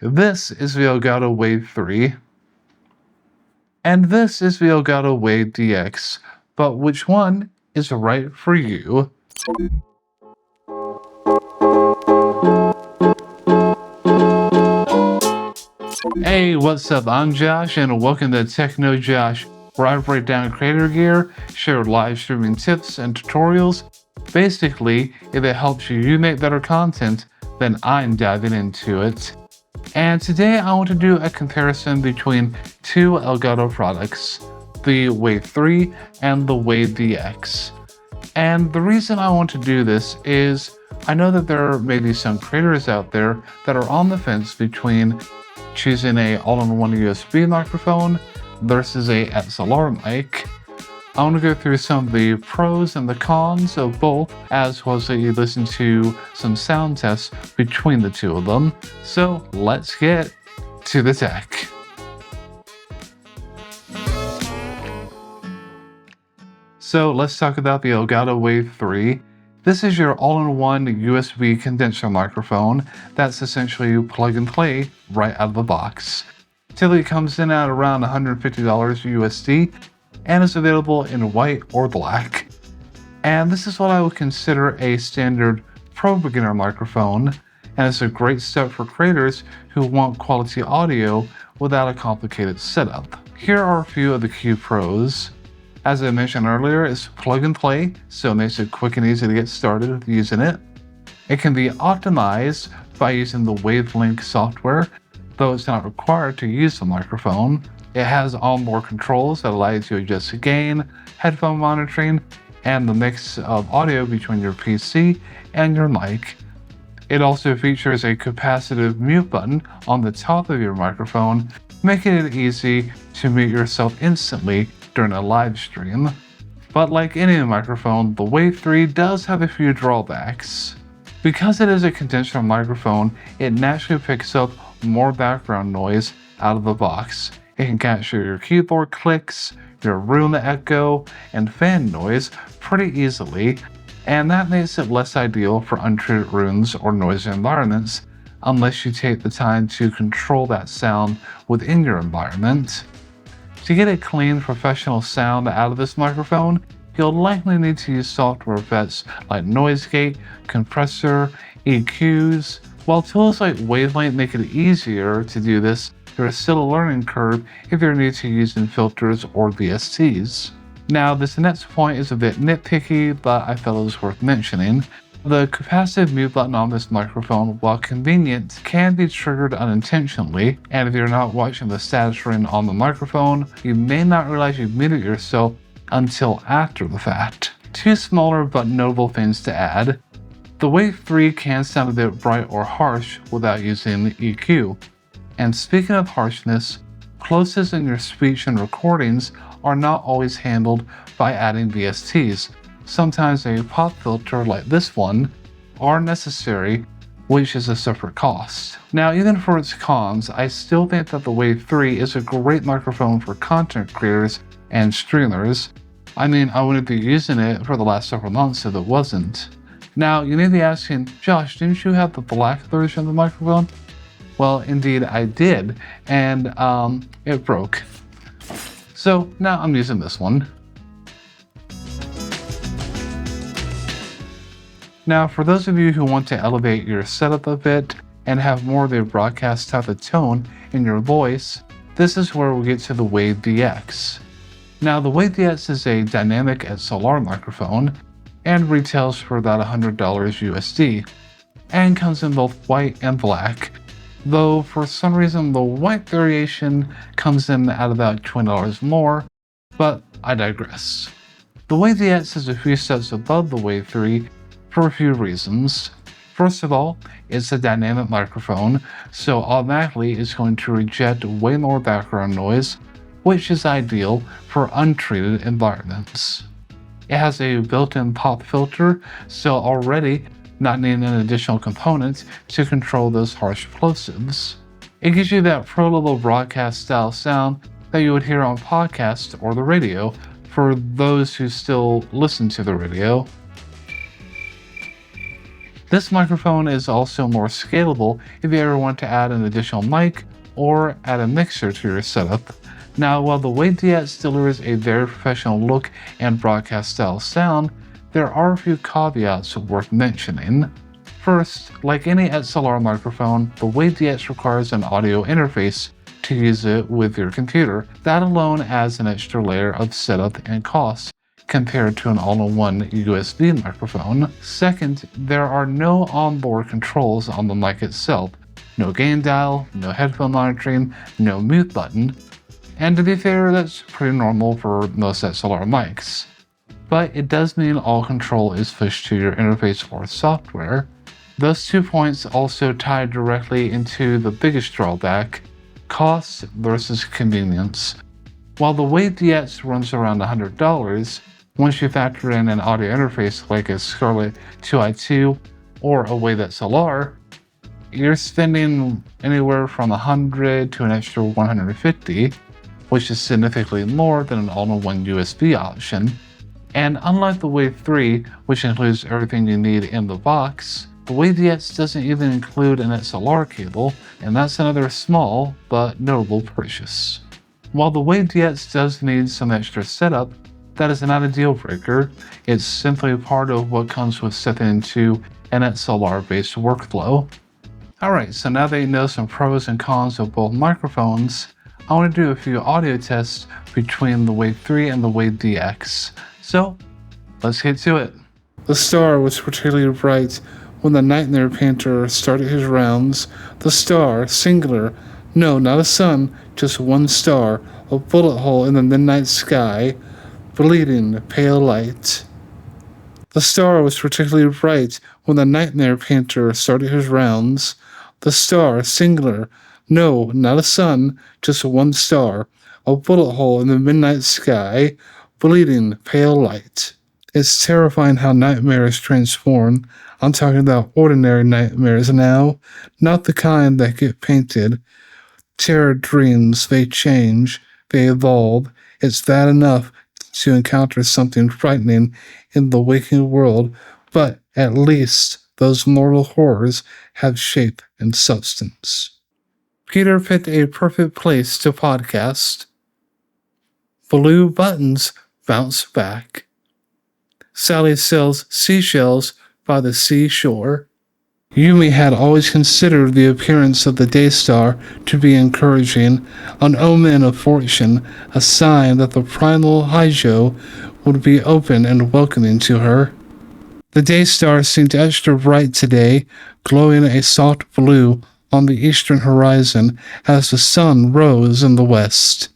This is the Elgato Wave 3, and this is the Elgato Wave DX, but which one is right for you? Hey, what's up? I'm Josh, and welcome to Techno Josh, where I break down creator gear, share live streaming tips and tutorials. Basically, if it helps you make better content, then I'm diving into it. And today I want to do a comparison between two Elgato products, the Wave 3 and the Wave DX. And the reason I want to do this is I know that there may be some creators out there that are on the fence between choosing a all-in-one USB microphone versus a XLR mic. I want to go through some of the pros and the cons of both, as well as let you listen to some sound tests between the two of them. So let's get to the tech. So let's talk about the Elgato Wave 3. This is your all-in-one USB condenser microphone that's essentially plug and play right out of the box. Typically comes in at around $150 USD and is available in white or black. And this is what I would consider a standard pro beginner microphone, and it's a great step for creators who want quality audio without a complicated setup. Here are a few of the key pros. As I mentioned earlier, it's plug and play, so it makes it quick and easy to get started with using it. It can be optimized by using the Wavelink software, though it's not required to use the microphone. It has onboard controls that allow you to adjust the gain, headphone monitoring, and the mix of audio between your PC and your mic. It also features a capacitive mute button on the top of your microphone, making it easy to mute yourself instantly during a live stream. But like any microphone, the Wave 3 does have a few drawbacks. Because it is a condenser microphone, it naturally picks up more background noise out of the box. It can capture your keyboard clicks, your room echo, and fan noise pretty easily, and that makes it less ideal for untreated rooms or noisy environments unless you take the time to control that sound within your environment. To get a clean, professional sound out of this microphone, you'll likely need to use software effects like noise gate, compressor, EQs. While tools like Wavelink make it easier to do this, there is still a learning curve if you're new to using filters or VSTs. Now, this next point is a bit nitpicky, but I felt it was worth mentioning. The capacitive mute button on this microphone, while convenient, can be triggered unintentionally, and if you're not watching the status ring on the microphone, you may not realize you've muted yourself until after the fact. Two smaller but notable things to add. The Wave 3 can sound a bit bright or harsh without using EQ. And speaking of harshness, closes in your speech and recordings are not always handled by adding VSTs. Sometimes a pop filter like this one are necessary, which is a separate cost. Now, even for its cons, I still think that the Wave 3 is a great microphone for content creators and streamers. I mean, I wouldn't be using it for the last several months if it wasn't. Now, you may be asking, Josh, didn't you have the black version of the microphone? Well, indeed I did, and it broke. So now I'm using this one. Now, for those of you who want to elevate your setup a bit and have more of a broadcast type of tone in your voice, this is where we get to the Wave DX. Now, the Wave DX is a dynamic XLR microphone and retails for about $100 USD and comes in both white and black, though for some reason the white variation comes in at about $20 more, but I digress. The Wave DX is a few steps above the Wave 3 for a few reasons. First of all, it's a dynamic microphone, so automatically it's going to reject way more background noise, which is ideal for untreated environments. It has a built-in pop filter, so already not needing an additional component to control those harsh plosives. It gives you that pro-level broadcast style sound that you would hear on podcasts or the radio for those who still listen to the radio. This microphone is also more scalable if you ever want to add an additional mic or add a mixer to your setup. Now, while the Wave DX delivers a very professional look and broadcast style sound, there are a few caveats worth mentioning. First, like any XLR microphone, the Wave DX requires an audio interface to use it with your computer. That alone adds an extra layer of setup and cost compared to an all-in-one USB microphone. Second, there are no onboard controls on the mic itself. No gain dial, no headphone monitoring, no mute button. And to be fair, that's pretty normal for most XLR mics. But it does mean all control is pushed to your interface or software. Those 2 points also tie directly into the biggest drawback: cost versus convenience. While the Wave DX runs around $100, once you factor in an audio interface like a Scarlett 2i2 or a Wave XLR, you're spending anywhere from $100 to an extra $150, which is significantly more than an all-in-one USB option. And unlike the Wave 3, which includes everything you need in the box, the Wave DX doesn't even include an XLR cable, and that's another small but notable purchase. While the Wave DX does need some extra setup, that is not a deal breaker. It's simply part of what comes with stepping into an XLR-based workflow. Alright, so now that you know some pros and cons of both microphones, I want to do a few audio tests between the Wave 3 and the Wave DX. So, let's get to it. The star was particularly bright when the Nightmare Painter started his rounds. The star, singular, no, not a sun, just one star, a bullet hole in the midnight sky, bleeding pale light. The star was particularly bright when the Nightmare Painter started his rounds. The star, singular, no, not a sun, just one star, a bullet hole in the midnight sky, bleeding pale light. It's terrifying how nightmares transform. I'm talking about ordinary nightmares now, not the kind that get painted. Terror dreams, they change, they evolve. It's bad enough to encounter something frightening in the waking world, but at least those mortal horrors have shape and substance. Peter picked a perfect place to podcast. Blue buttons bounce back. Sally sells seashells by the seashore. Yumi had always considered the appearance of the Daystar to be encouraging, an omen of fortune, a sign that the primal Haijo would be open and welcoming to her. The Daystar seemed extra bright today, glowing a soft blue on the eastern horizon as the sun rose in the west.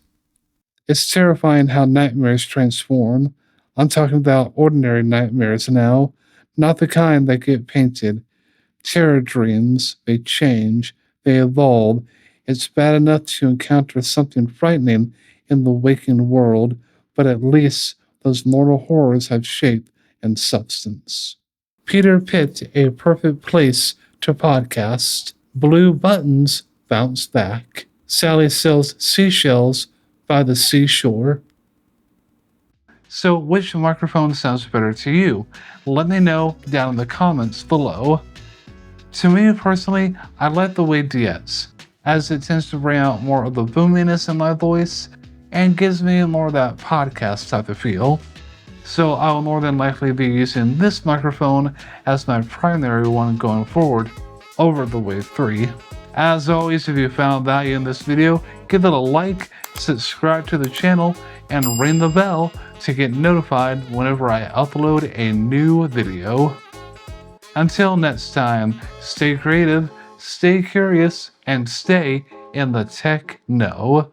It's terrifying how nightmares transform. I'm talking about ordinary nightmares now, not the kind that get painted. Terror dreams, they change, they evolve. It's bad enough to encounter something frightening in the waking world, but at least those mortal horrors have shape and substance. Peter picked a perfect place to podcast. Blue buttons bounce back. Sally sells seashells by the seashore. So, which microphone sounds better to you? Let me know down in the comments below. To me personally, I like the Wave DX, as it tends to bring out more of the boominess in my voice and gives me more of that podcast type of feel. So I will more than likely be using this microphone as my primary one going forward over the Wave 3. As always, if you found value in this video, give it a like, subscribe to the channel, and ring the bell to get notified whenever I upload a new video. Until next time, stay creative, stay curious, and stay in the tech know.